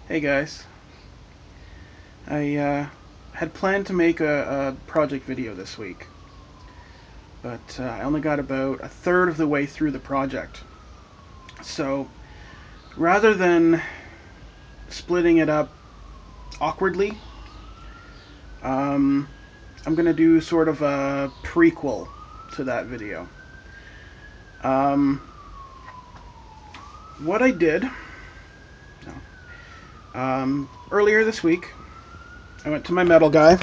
Hey guys, I had planned to make a project video this week, but I only got about a third of the way through the project. So rather than splitting it up awkwardly, um, I'm going to do sort of a prequel to that video. Um, what I did earlier this week, I went to my metal guy.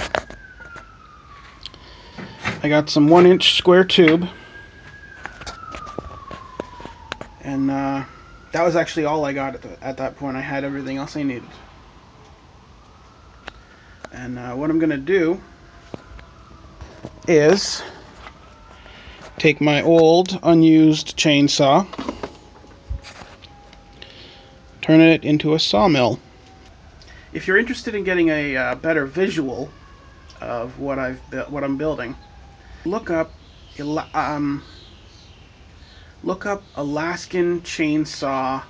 I got some 1-inch square tube, and that was actually all I got at that point. I had everything else I needed. And what I'm going to do is take my old unused chainsaw, turn it into a sawmill. If you're interested in getting a better visual of what I'm building, look up Alaskan chainsaw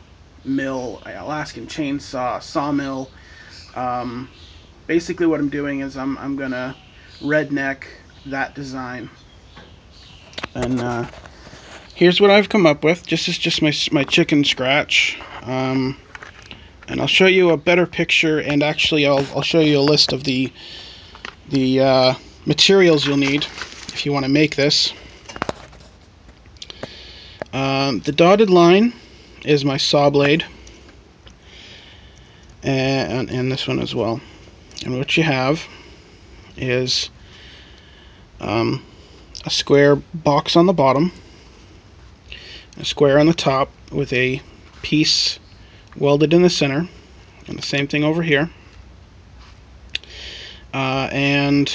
mill, Alaskan chainsaw sawmill. Basically, what I'm doing is I'm gonna redneck that design, and here's what I've come up with. This is just my chicken scratch, and I'll show you a better picture. And actually, I'll show you a list of the materials you'll need if you want to make this. The dotted line is my saw blade, and this one as well. And what you have is a square box on the bottom, a square on the top with a piece welded in the center, and the same thing over here. And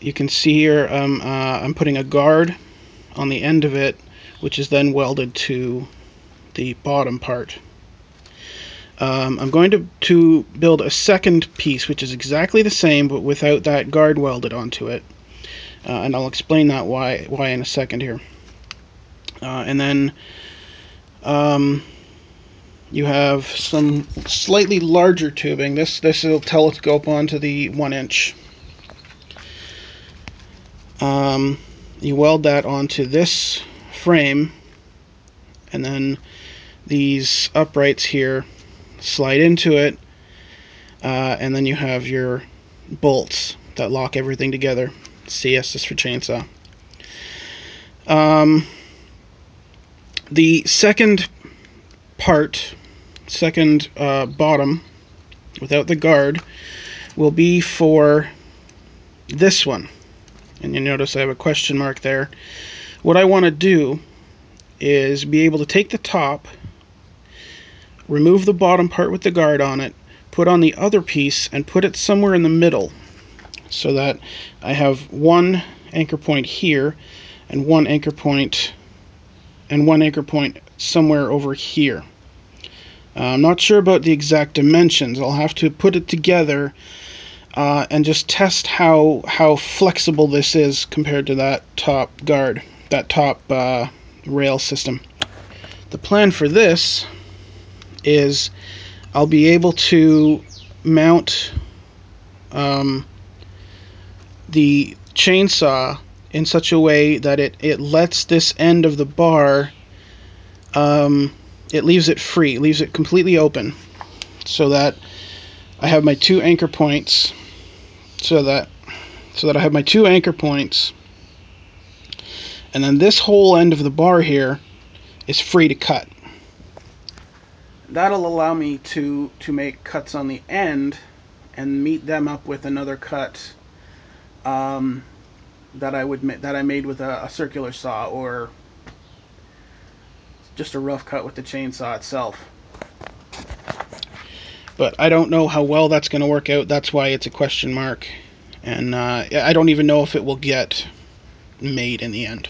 you can see here I'm putting a guard on the end of it, which is then welded to the bottom part. I'm going to build a second piece, which is exactly the same, but without that guard welded onto it. And I'll explain that why in a second here. And then you have some slightly larger tubing. This will telescope onto the 1-inch. You weld that onto this frame, and then these uprights here slide into it, and then you have your bolts that lock everything together. CS is for chainsaw. The second part, bottom, without the guard, will be for this one. And you notice I have a question mark there. What I want to do is be able to take the top, remove the bottom part with the guard on it, put on the other piece, and put it somewhere in the middle, so that I have one anchor point here and one anchor point somewhere over here. I'm not sure about the exact dimensions. I'll have to put it together and just test how flexible this is compared to that top guard, that top rail system. The plan for this is I'll be able to mount the chainsaw in such a way that it lets this end of the bar, it leaves it free, leaves it completely open, so that I have my two anchor points, so that I have my two anchor points, and then this whole end of the bar here is free to cut. That'll allow me to make cuts on the end and meet them up with another cut that I made with a circular saw, or just a rough cut with the chainsaw itself. But I don't know how well that's going to work out. That's why it's a question mark, and I don't even know if it will get made in the end.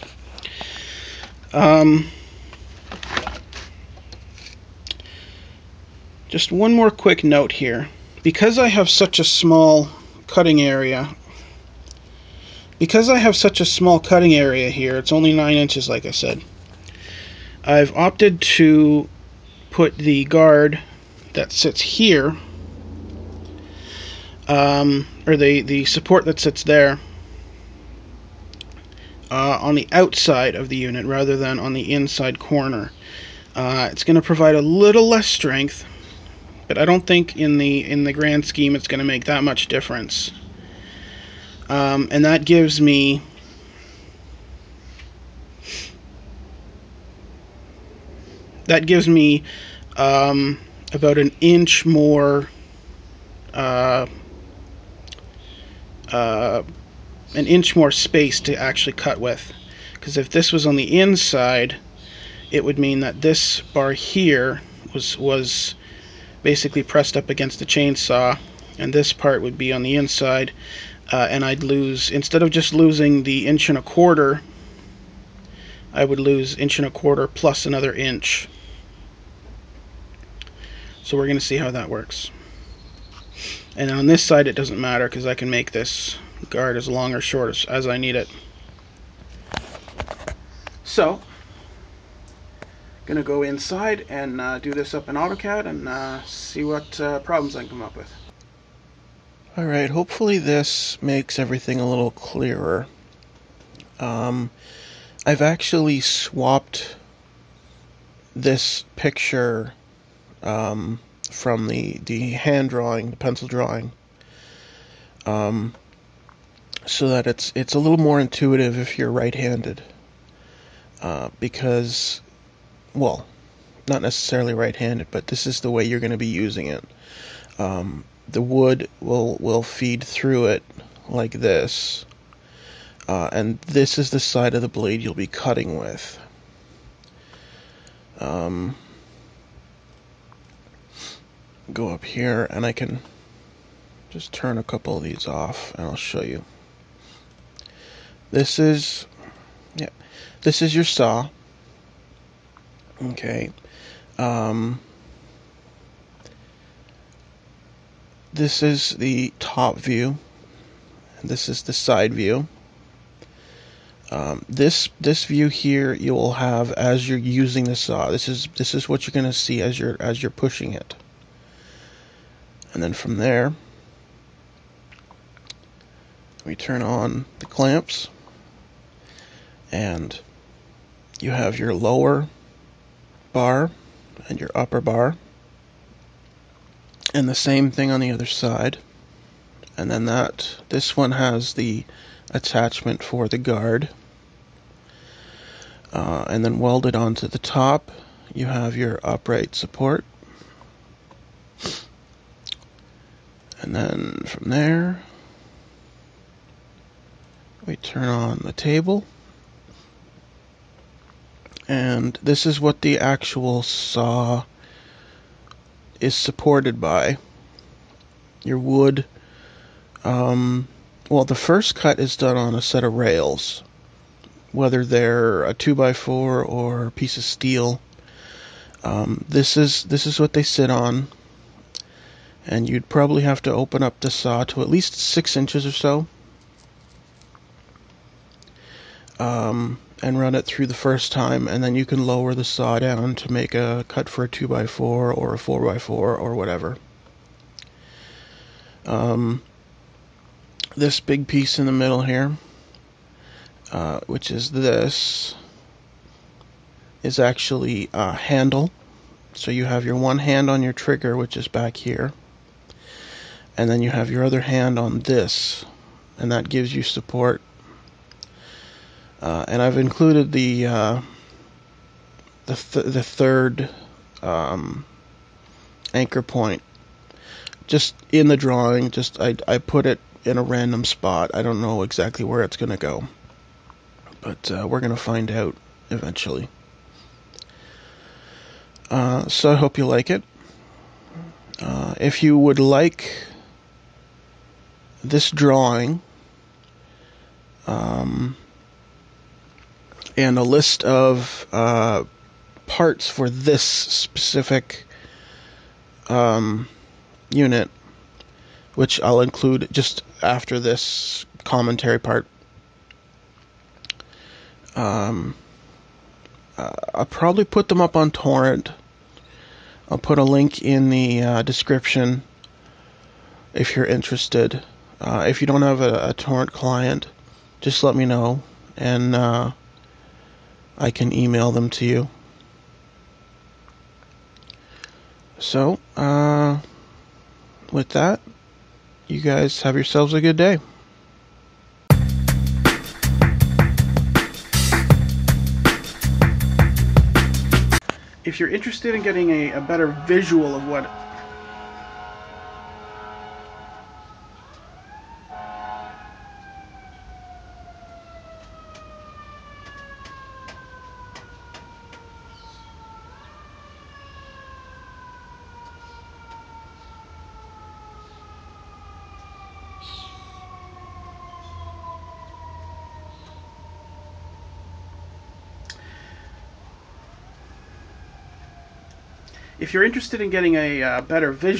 Just one more quick note here. Because I have such a small cutting area, here, it's only 9 inches like I said, I've opted to put the guard that sits here, or the support that sits there, on the outside of the unit rather than on the inside corner. It's going to provide a little less strength, but I don't think in the grand scheme it's going to make that much difference. And that gives me about an inch more space to actually cut with. Because if this was on the inside, it would mean that this bar here was basically pressed up against the chainsaw, and this part would be on the inside, and I'd lose, instead of just losing the 1.25 inches, I would lose 1.25 inches plus another inch. So we're going to see how that works. And on this side it doesn't matter because I can make this guard as long or short as I need it. So, gonna go inside and do this up in AutoCAD and see what problems I can come up with. Alright, hopefully this makes everything a little clearer. I've actually swapped this picture from the hand drawing, the pencil drawing, so that it's a little more intuitive if you're right-handed, because, well, not necessarily right-handed, but this is the way you're going to be using it. The wood will feed through it like this, and this is the side of the blade you'll be cutting with. Go up here and I can just turn a couple of these off and I'll show you. This is your saw. Okay. This is the top view and this is the side view. This view here you will have as you're using the saw. This is what you're going to see as you're pushing it. And then from there, we turn on the clamps, and you have your lower bar and your upper bar, and the same thing on the other side. And then this one has the attachment for the guard, and then welded onto the top, you have your upright support. And then from there, we turn on the table, and this is what the actual saw is supported by. Your wood, well, the first cut is done on a set of rails, whether they're a 2x4 or a piece of steel. This is what they sit on. And you'd probably have to open up the saw to at least 6 inches or so, and run it through the first time, and then you can lower the saw down to make a cut for a 2x4 or a 4x4 or whatever. This big piece in the middle here, which is this, is actually a handle. So you have your one hand on your trigger, which is back here. And then you have your other hand on this, and that gives you support. And I've included the third anchor point just in the drawing. Just I put it in a random spot. I don't know exactly where it's going to go, but we're going to find out eventually. So I hope you like it. If you would like this drawing and a list of parts for this specific unit, which I'll include just after this commentary part, I'll probably put them up on torrent. I'll put a link in the description if you're interested. If you don't have a torrent client, just let me know, and I can email them to you. So, with that, you guys have yourselves a good day. If you're interested in getting a better visual of what if you're interested in getting a better visual